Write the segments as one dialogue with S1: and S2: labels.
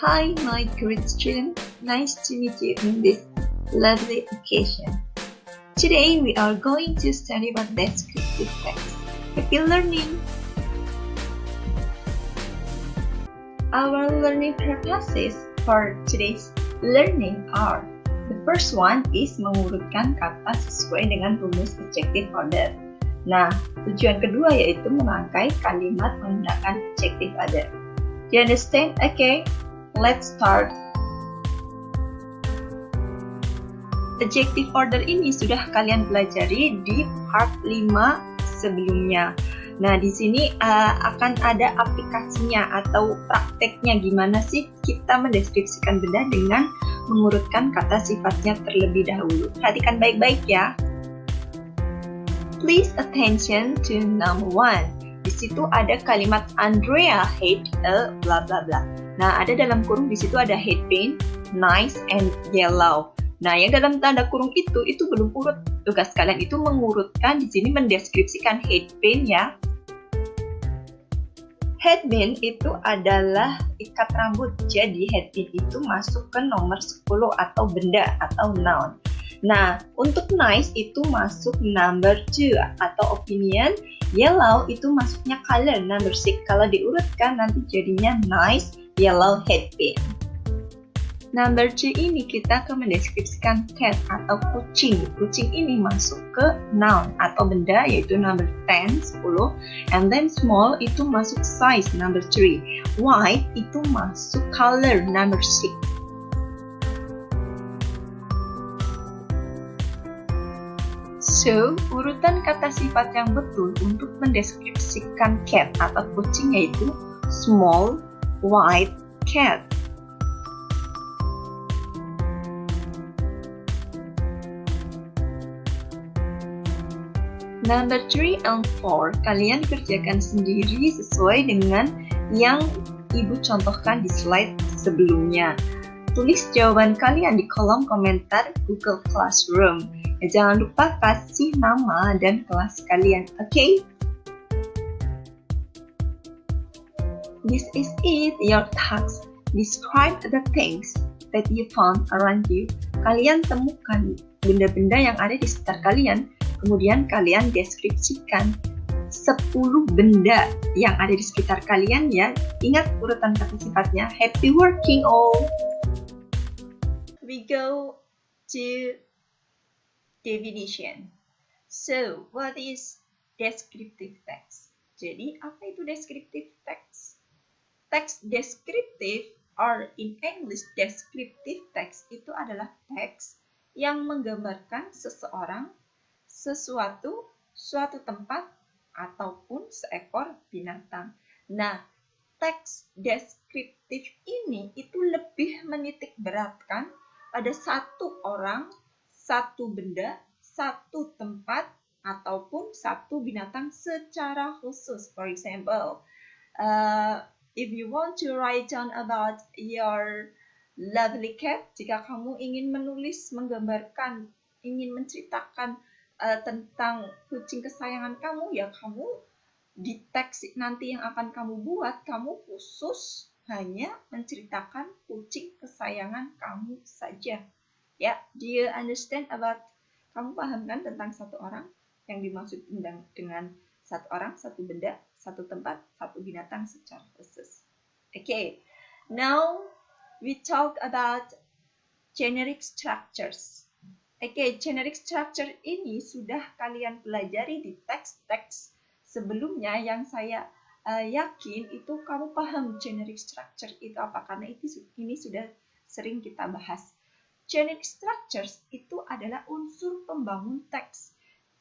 S1: Hi, my great student. Nice to meet you in this lovely occasion. Today we are going to study about descriptive text. Happy learning! Our learning purposes for today's learning are: the first one is mengurutkan kata sesuai dengan rumus adjective order. Nah, tujuan kedua yaitu merangkai kalimat menggunakan adjective order. Do you understand? Okay, let's start. Adjective order ini sudah kalian pelajari di part 5 sebelumnya. Nah, di sini akan ada aplikasinya atau prakteknya gimana sih kita mendeskripsikan benda dengan mengurutkan kata sifatnya terlebih dahulu. Perhatikan baik-baik ya. Please attention to number 1. Di situ ada kalimat Andrea hate a bla bla bla. Nah, ada dalam kurung di situ ada hate pink, nice, and yellow. Nah, yang dalam tanda kurung itu belum urut. Tugas kalian itu mengurutkan di sini mendeskripsikan hate pin ya. Headband itu adalah ikat rambut. Jadi headband itu masuk ke nomor 10 atau benda atau noun. Nah, untuk nice itu masuk number 2 atau opinion. Yellow itu masuknya color number 6. Kalau diurutkan nanti jadinya nice yellow headband. Number 2 ini kita akan mendeskripsikan cat atau kucing. Kucing ini masuk ke noun atau benda yaitu number 10, 10. And then small itu masuk size number 3. White itu masuk color number 6. So, urutan kata sifat yang betul untuk mendeskripsikan cat atau kucing yaitu small, white, cat. Number 3 and 4, kalian kerjakan sendiri sesuai dengan yang Ibu contohkan di slide sebelumnya. Tulis jawaban kalian di kolom komentar Google Classroom. Jangan lupa kasih nama dan kelas kalian, okay? This is it, your task. Describe the things that you found around you. Kalian temukan benda-benda yang ada di sekitar kalian. Kemudian kalian deskripsikan 10 benda yang ada di sekitar kalian ya. Ingat urutan kata sifatnya. Happy working all. We go to definition. So, what is descriptive text? Jadi, apa itu descriptive text? Text descriptive or in English descriptive text itu adalah teks yang menggambarkan seseorang, sesuatu, suatu tempat, ataupun seekor binatang. Nah, teks deskriptif ini itu lebih menitik beratkan pada satu orang, satu benda, satu tempat, ataupun satu binatang secara khusus. For example, if you want to write down about your lovely cat, jika kamu ingin menulis, menggambarkan, ingin menceritakan tentang kucing kesayangan kamu, ya kamu di teks nanti yang akan kamu buat, kamu khusus hanya menceritakan kucing kesayangan kamu saja. Ya, do you understand about? Kamu paham kan tentang satu orang yang dimaksud dengan satu orang, satu benda, satu tempat, satu binatang secara khusus. Okay, now we talk about generic structures. Oke, generic structure ini sudah kalian pelajari di teks-teks sebelumnya yang saya yakin itu kamu paham generic structure itu apa, karena ini sudah sering kita bahas. Generic structures itu adalah unsur pembangun teks.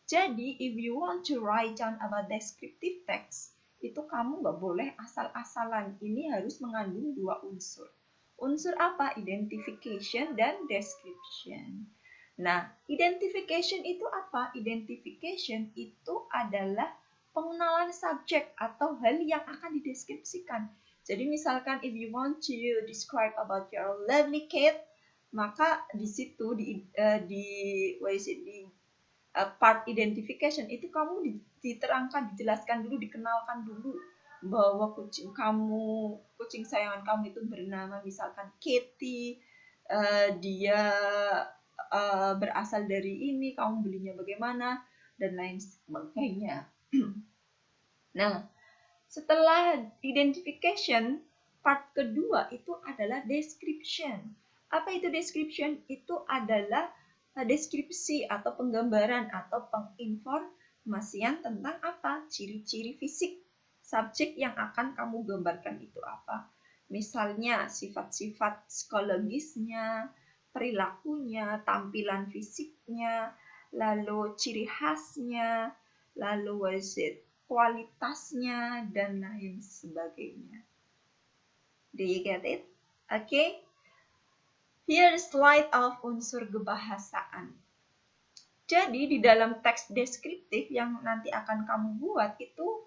S1: Jadi, if you want to write down about descriptive text, itu kamu nggak boleh asal-asalan. Ini harus mengandung dua unsur. Unsur apa? Identification dan description. Nah, identification itu apa? Identification itu adalah pengenalan subjek atau hal yang akan dideskripsikan. Jadi misalkan if you want to describe about your lovely cat, maka di situ di part identification itu kamu diterangkan, dijelaskan dulu, dikenalkan dulu bahwa kucing sayangan kamu itu bernama misalkan Kitty, dia berasal dari ini, kamu belinya bagaimana, dan lain sebagainya. Nah, setelah identification, part kedua itu adalah description. Apa itu description? Itu adalah deskripsi atau penggambaran atau penginformasian tentang apa? Ciri-ciri fisik subjek yang akan kamu gambarkan itu apa. Misalnya sifat-sifat psikologisnya, perilakunya, tampilan fisiknya, lalu ciri khasnya, lalu kualitasnya, dan lain sebagainya. Do you get it? Okay. Here slide of unsur kebahasaan. Jadi di dalam teks deskriptif yang nanti akan kamu buat itu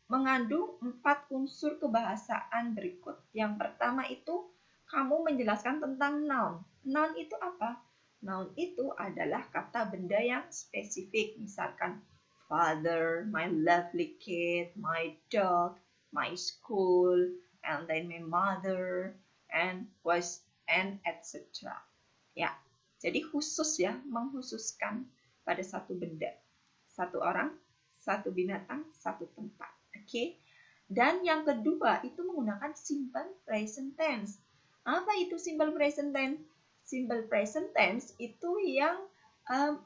S1: mengandung 4 unsur kebahasaan berikut. Yang pertama itu kamu menjelaskan tentang noun. Noun itu apa? Noun itu adalah kata benda yang spesifik. Misalkan father, my lovely kid, my dog, my school, and then my mother, and was, and etc. Ya, jadi khusus ya, mengkhususkan pada satu benda, satu orang, satu binatang, satu tempat. Oke. Dan yang kedua itu menggunakan simple present tense. Apa itu simple present tense? Simple present tense itu yang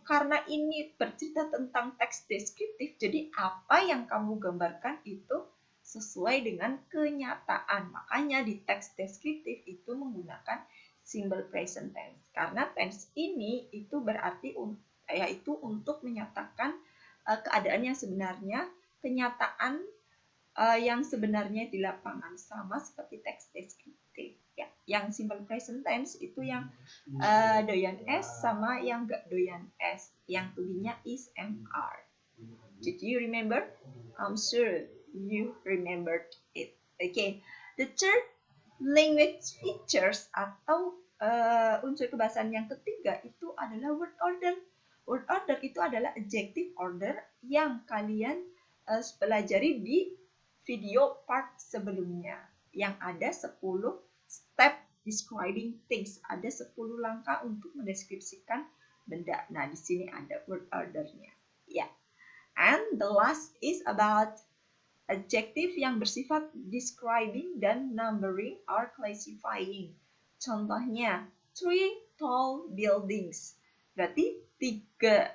S1: karena ini bercerita tentang teks deskriptif, jadi apa yang kamu gambarkan itu sesuai dengan kenyataan. Makanya di teks deskriptif itu menggunakan simple present tense. Karena tense ini itu berarti yaitu untuk menyatakan keadaan yang sebenarnya, kenyataan yang sebenarnya di lapangan, sama seperti teks deskriptif. Ya, yang simple present tense itu yang doyan S sama yang gak doyan S, yang to-be-nya is and are. Did you remember? I'm sure you remembered it. Okay. The third language features atau unsur kebahasaan yang ketiga itu adalah word order. Word order itu adalah adjective order yang kalian pelajari di video part sebelumnya, yang ada 10 step describing things, ada 10 langkah untuk mendeskripsikan benda. Nah, di sini ada word ordernya. Ya. And the last is about adjective yang bersifat describing dan numbering or classifying. Contohnya, 3 tall buildings. Berarti 3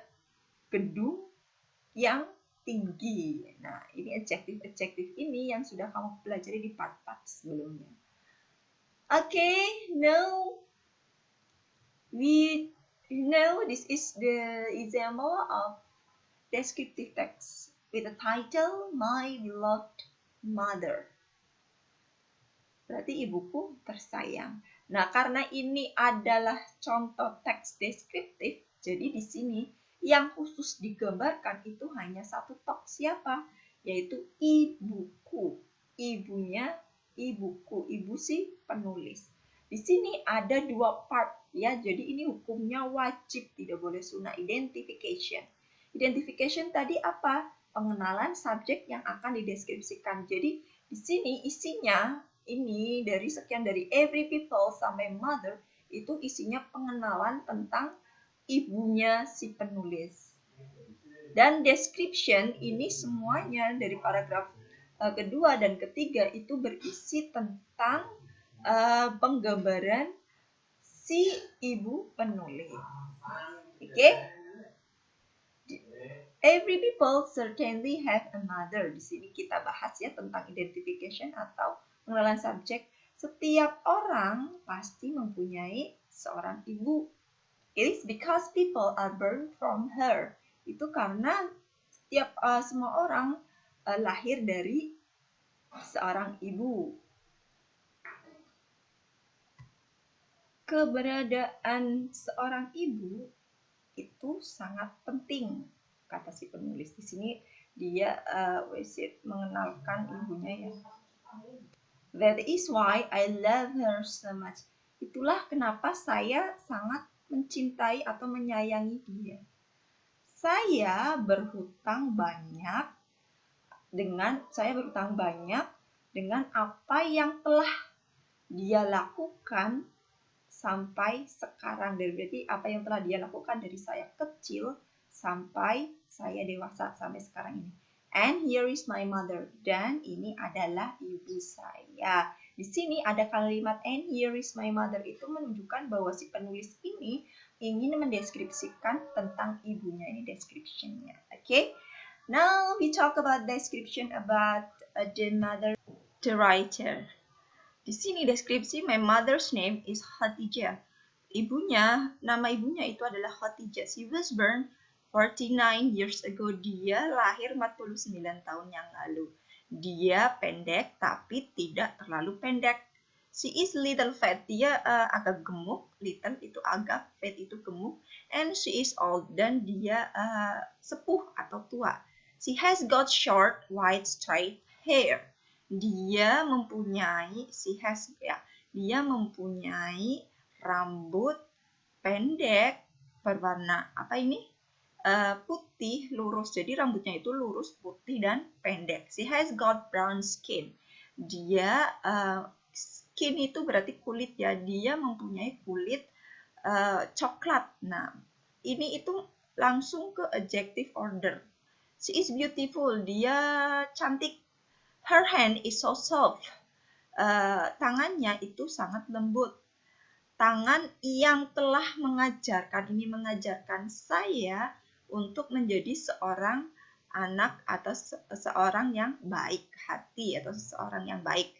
S1: gedung yang tinggi. Nah, ini adjektif ini yang sudah kamu pelajari di part-part sebelumnya. Okay, now this is the example of descriptive text with the title My Beloved Mother. Berarti ibuku tersayang. Nah, karena ini adalah contoh teks deskriptif, jadi di sini yang khusus digambarkan itu hanya satu tok. Siapa? Yaitu ibuku. Ibunya ibuku. Ibu si penulis. Di sini ada 2 part ya. Jadi ini hukumnya wajib, tidak boleh sunnah. Identification. Identification tadi apa? Pengenalan subjek yang akan dideskripsikan. Jadi di sini isinya ini dari sekian, dari every people sampai mother, itu isinya pengenalan tentang ibunya si penulis. Dan description ini semuanya dari paragraf kedua dan ketiga itu berisi tentang penggambaran si ibu penulis. Oke? Every people certainly have a mother. Di sini kita bahas ya tentang identification atau pengenalan subjek. Setiap orang pasti mempunyai seorang ibu. It is because people are born from her. Itu karena semua orang lahir dari seorang ibu. Keberadaan seorang ibu itu sangat penting, kata si penulis. Di sini dia mengenalkan ibunya ya. That is why I love her so much. Itulah kenapa saya sangat mencintai atau menyayangi dia. Saya berhutang banyak saya berutang banyak dengan apa yang telah dia lakukan sampai sekarang. Berarti apa yang telah dia lakukan dari saya kecil sampai saya dewasa sampai sekarang ini. And here is my mother. Dan ini adalah ibu saya. Di sini ada kalimat and here is my mother, itu menunjukkan bahwa si penulis ini ingin mendeskripsikan tentang ibunya. Ini description-nya. Okay? Now we talk about description about the mother, the writer. Di sini deskripsi my mother's name is Khadijah. Nama ibunya itu adalah Khadijah. She was born 49 years ago. Dia lahir 49 tahun yang lalu. Dia pendek tapi tidak terlalu pendek. She is little fat. Dia agak gemuk. Little itu agak, fat itu gemuk. And she is old. Dan dia sepuh atau tua. She has got short, white, straight hair. Dia mempunyai rambut pendek berwarna putih lurus. Jadi rambutnya itu lurus, putih dan pendek. She has got brown skin. Dia skin itu berarti kulit ya. Dia mempunyai kulit coklat. Nah, ini itu langsung ke adjective order. She is beautiful. Dia cantik. Her hand is so soft. Tangannya itu sangat lembut. Tangan yang telah mengajarkan saya untuk menjadi seorang anak atau seorang yang baik hati atau seseorang yang baik.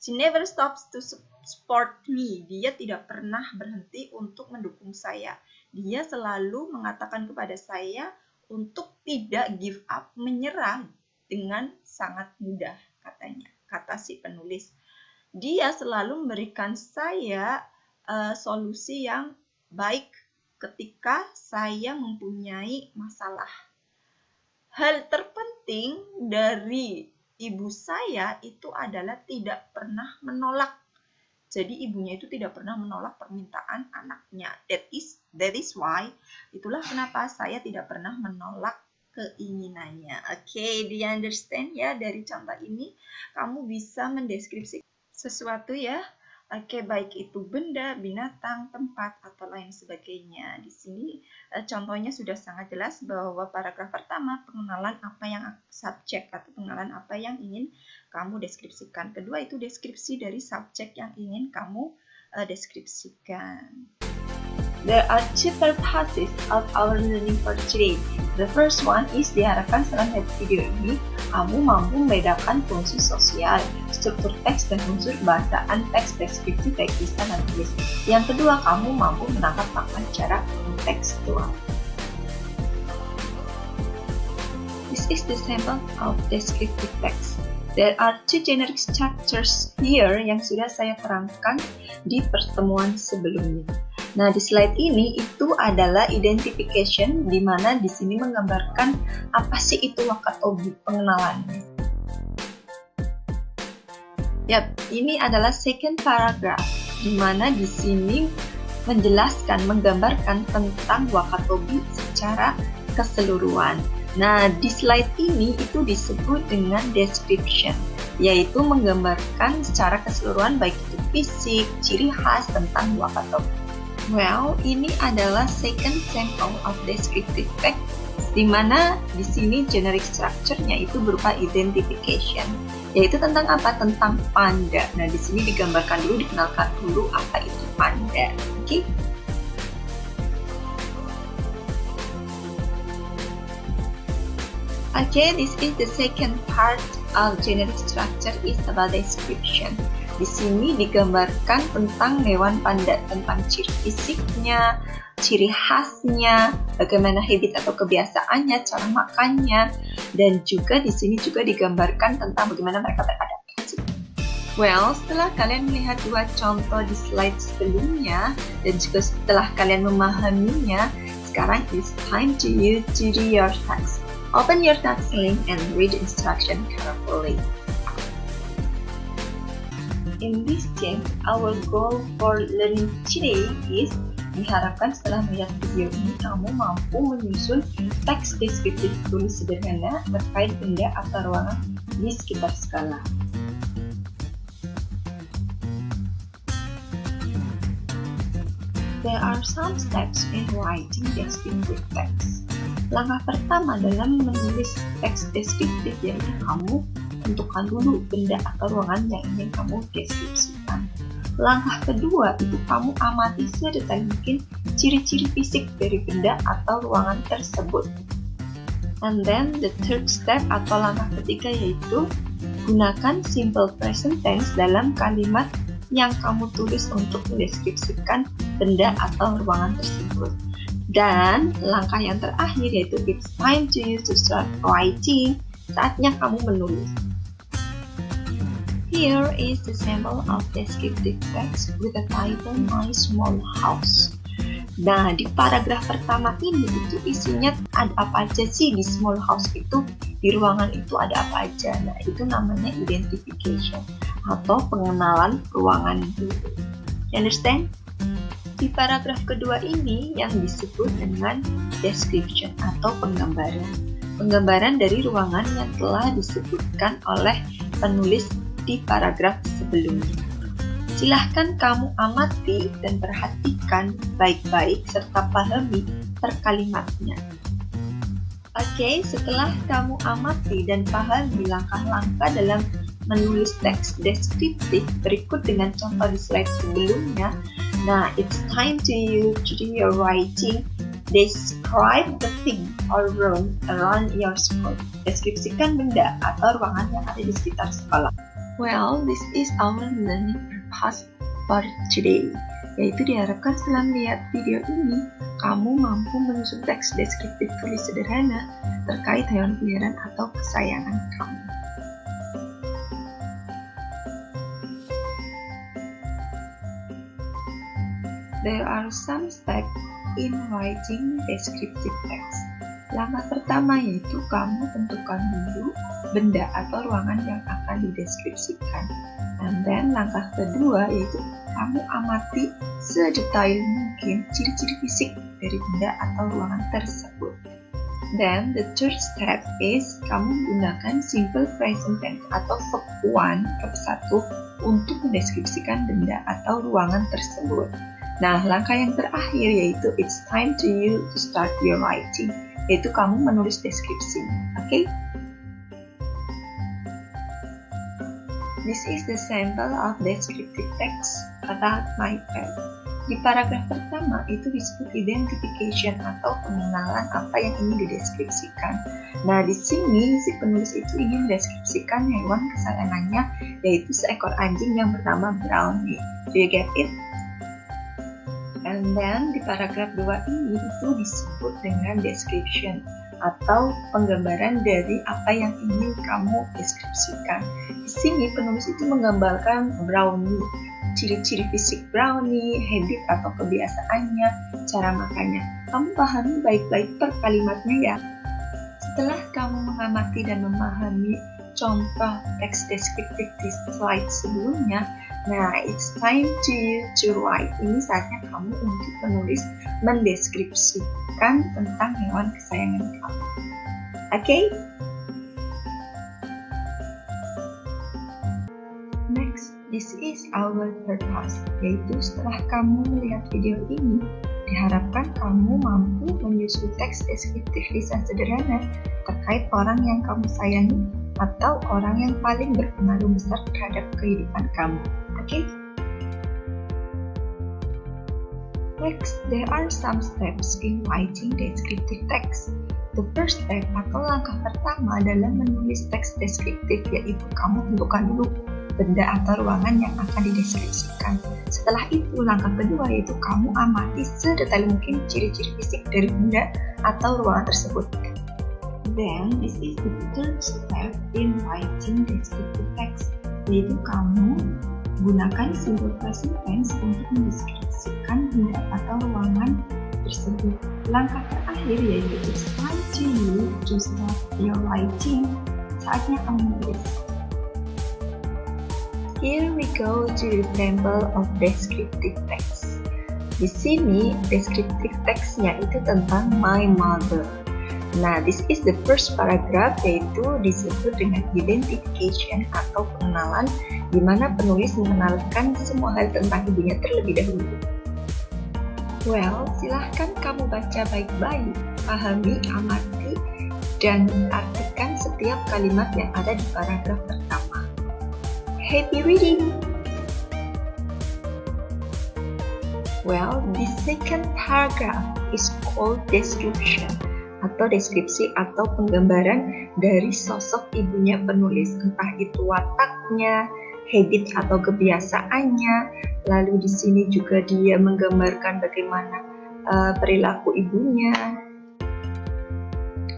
S1: She never stops to support me. Dia tidak pernah berhenti untuk mendukung saya. Dia selalu mengatakan kepada saya untuk tidak give up, menyerah dengan sangat mudah, kata si penulis. Dia selalu memberikan saya solusi yang baik ketika saya mempunyai masalah. Hal terpenting dari ibu saya itu adalah tidak pernah menolak. Jadi ibunya itu tidak pernah menolak permintaan anaknya. That is why, itulah kenapa saya tidak pernah menolak keinginannya. Okay, do you understand ya? Dari contoh ini kamu bisa mendeskripsikan sesuatu ya. Oke, baik itu benda, binatang, tempat, atau lain sebagainya. Di sini contohnya sudah sangat jelas bahwa paragraf pertama pengenalan apa yang subjek atau pengenalan apa yang ingin kamu deskripsikan. Kedua itu deskripsi dari subjek yang ingin kamu deskripsikan. There are two purposes of our learning for today. The first one is diharapkan setelah lihat video ini, kamu mampu membedakan fungsi sosial, struktur teks dan unsur bahasaan teks, deskripsi, teks lisan, dan tulis. Yang kedua, kamu mampu menangkap makna secara kontekstual. This is the sample of descriptive text. There are two generic structures here yang sudah saya terangkan di pertemuan sebelumnya. Nah, di slide ini itu adalah identification, di mana di sini menggambarkan apa sih itu wakatobi, pengenalannya. Yap, ini adalah second paragraph, di mana di sini menjelaskan, menggambarkan tentang wakatobi secara keseluruhan. Nah, di slide ini itu disebut dengan description, yaitu menggambarkan secara keseluruhan baik itu fisik, ciri khas tentang wakatobi. Well, ini adalah second sample of descriptive text, di mana di sini generic structure-nya itu berupa identification, yaitu tentang apa? Tentang panda. Nah, di sini digambarkan dulu, dikenalkan dulu apa itu panda. Oke? Okay, this is the second part of generic structure is about description. Di sini digambarkan tentang hewan panda, tentang ciri fisiknya, ciri khasnya, bagaimana habit atau kebiasaannya, cara makannya, dan juga di sini juga digambarkan tentang bagaimana mereka beradaptasi. Well, setelah kalian melihat dua contoh di slide sebelumnya dan juga setelah kalian memahaminya, sekarang it's time to you to do your text. Open your text link and read the instruction carefully. In this game, our goal for learning today is Diharapkan setelah melihat video ini, kamu mampu menyusun teks deskriptif tulis sederhana terkait benda atau ruangan di sekitar skala. There are some steps in writing descriptive text. Langkah pertama dalam menulis teks deskriptif yaitu kamu tentukan dulu benda atau ruangan yang ingin kamu deskripsikan. Langkah kedua itu kamu amati sedetail mungkin ciri-ciri fisik dari benda atau ruangan tersebut. And then the third step atau langkah ketiga yaitu gunakan simple present tense dalam kalimat yang kamu tulis untuk mendeskripsikan benda atau ruangan tersebut. Dan langkah yang terakhir yaitu it's time to you to start writing. Saatnya kamu menulis. Here is the sample of descriptive text with the title My Small House. Nah, di paragraf pertama ini itu isinya ada apa aja sih di small house itu, di ruangan itu ada apa aja. Nah, itu namanya identification atau pengenalan ruangan itu. You understand? Di paragraf kedua ini yang disebut dengan description atau penggambaran. Penggambaran dari ruangan yang telah disebutkan oleh penulis di paragraf sebelumnya. Silahkan kamu amati dan perhatikan baik-baik serta pahami per kalimatnya. Oke, setelah kamu amati dan pahami langkah-langkah dalam menulis teks deskriptif berikut dengan contoh di slide sebelumnya. Nah, it's time to you to do your writing. Describe the thing or room around your school. Deskripsikan benda atau ruangan yang ada di sekitar sekolah. Well, this is our learning purpose for today. Yaitu diharapkan setelah melihat video ini, kamu mampu menyusun teks deskriptif tulis sederhana terkait hewan peliharaan atau kesayangan kamu. There are some steps in writing descriptive text. Langkah pertama yaitu kamu tentukan dulu benda atau ruangan yang akan dideskripsikan. And then langkah kedua yaitu kamu amati sedetail mungkin ciri-ciri fisik dari benda atau ruangan tersebut. Then the third step is kamu gunakan simple present tense atau verb 1, verb 1 untuk mendeskripsikan benda atau ruangan tersebut. Nah, langkah yang terakhir yaitu it's time to you to start your writing, yaitu kamu menulis deskripsi. Oke? This is the sample of descriptive text about my pet. Di paragraf pertama itu disebut identification atau pengenalan apa yang ingin dideskripsikan. Nah, di sini si penulis itu ingin mendeskripsikan hewan kesayangannya, yaitu seekor anjing yang bernama Brownie. Do you get it? And then di paragraf 2 ini itu disebut dengan description atau penggambaran dari apa yang ingin kamu deskripsikan. Di sini penulis itu menggambarkan Brownie, ciri-ciri fisik Brownie, habit atau kebiasaannya, cara makannya. Kamu pahami baik-baik per kalimatnya ya. Setelah kamu mengamati dan memahami contoh teks deskriptif di slide sebelumnya, nah, it's time to you to write. Ini saatnya kamu untuk menulis, mendeskripsikan tentang hewan kesayangan kamu. Oke? Next, this is our purpose, yaitu setelah kamu melihat video ini, diharapkan kamu mampu menyusun teks deskriptif lisan sederhana terkait orang yang kamu sayangi atau orang yang paling berpengaruh besar terhadap kehidupan kamu. Okay? Next, there are some steps in writing descriptive text. The first step atau langkah pertama dalam menulis teks deskriptif yaitu kamu tentukan dulu benda atau ruangan yang akan dideskripsikan. Setelah itu, langkah kedua yaitu kamu amati sedetail mungkin ciri-ciri fisik dari benda atau ruangan tersebut. Then, this is the third step in writing descriptive text, yaitu kamu gunakan simple present tense untuk mendeskripsikan benda atau ruangan tersebut. Langkah terakhir yaitu it's time to you to start your writing. Saatnya kamu menulis. Here we go to the example of descriptive text. Di sini descriptive text-nya itu tentang my mother. Nah, this is the first paragraph, yaitu disebut dengan identification atau pengenalan, di mana penulis mengenalkan semua hal tentang ibunya terlebih dahulu. Well, silahkan kamu baca baik-baik, pahami, amati, dan artikan setiap kalimat yang ada di paragraf pertama. Happy reading! Well, the second paragraph is called description, atau deskripsi atau penggambaran dari sosok ibunya penulis, entah itu wataknya, habit atau kebiasaannya. Lalu di sini juga dia menggambarkan bagaimana perilaku ibunya.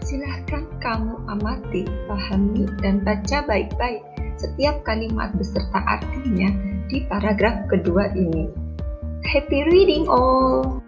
S1: Silahkan kamu amati, pahami, dan baca baik-baik setiap kalimat beserta artinya di paragraf kedua ini. Happy reading all!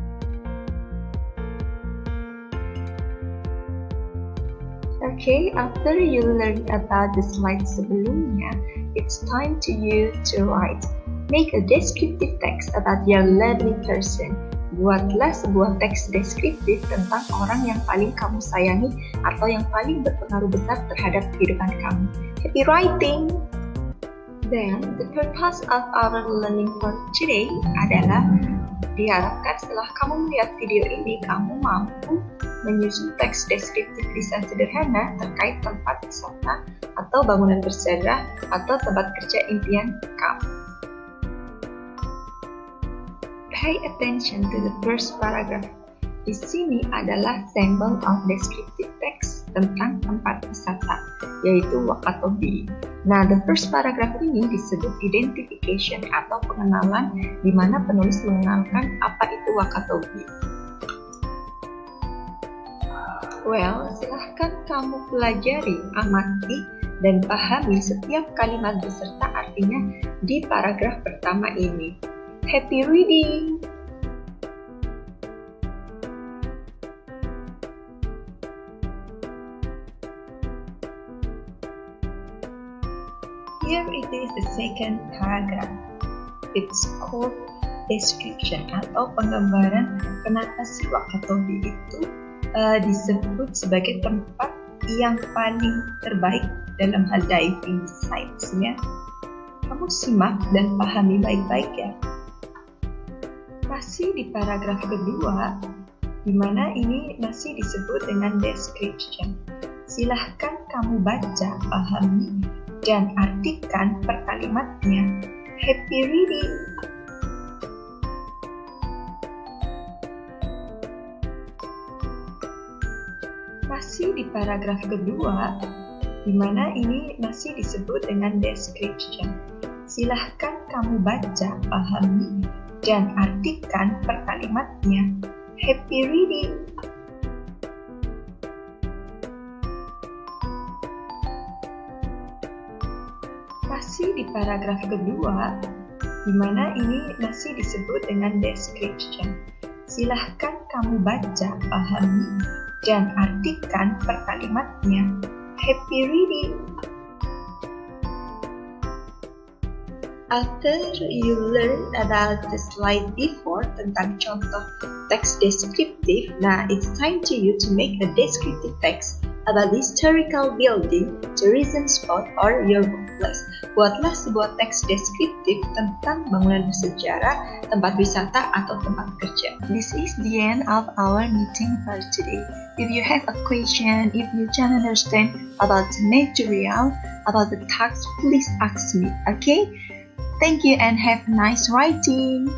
S1: Okay, after you learn about the slide sebelumnya, it's time to you to write. Make a descriptive text about your lovely person. Buatlah sebuah teks deskriptif tentang orang yang paling kamu sayangi atau yang paling berpengaruh besar terhadap kehidupan kamu. Happy writing! Then, the purpose of our learning for today adalah diharapkan setelah kamu melihat video ini, kamu mampu menyusun teks deskriptif lisan sederhana terkait tempat wisata atau bangunan bersejarah atau tempat kerja impian kamu. Pay attention to the first paragraph. Di sini adalah sampel of descriptive text tentang tempat wisata, yaitu Wakatobi. Nah, the first paragraph ini disebut identification atau pengenalan, di mana penulis mengenalkan apa itu Wakatobi. Well, silahkan kamu pelajari, amati, dan pahami setiap kalimat beserta artinya di paragraf pertama ini. Happy reading! Here it is the second paragraph. It's called description atau penggambaran kenapa si Wakatobi itu disebut sebagai tempat yang paling terbaik dalam hal diving sites-nya. Kamu simak dan pahami baik-baik ya. Masih di paragraf kedua, di mana ini masih disebut dengan description. Silahkan kamu baca, pahami, dan artikan per kalimatnya. Happy reading! Masih di paragraf kedua, di mana ini masih disebut dengan description. Silahkan kamu baca, pahami, dan artikan per kalimatnya. Happy reading! Masih di paragraf kedua, di mana ini masih disebut dengan description. Silahkan kamu baca, pahami, dan artikan per kalimatnya. Happy reading! After you learn about the slide before tentang contoh teks deskriptif, nah it's time to you to make a descriptive text about the historical building, tourism spot, or your workplace. Buatlah sebuah teks deskriptif tentang bangunan bersejarah, tempat wisata, atau tempat kerja. This is the end of our meeting for today. If you have a question, if you don't understand about the material, about the text, please ask me, okay? Thank you and have a nice writing!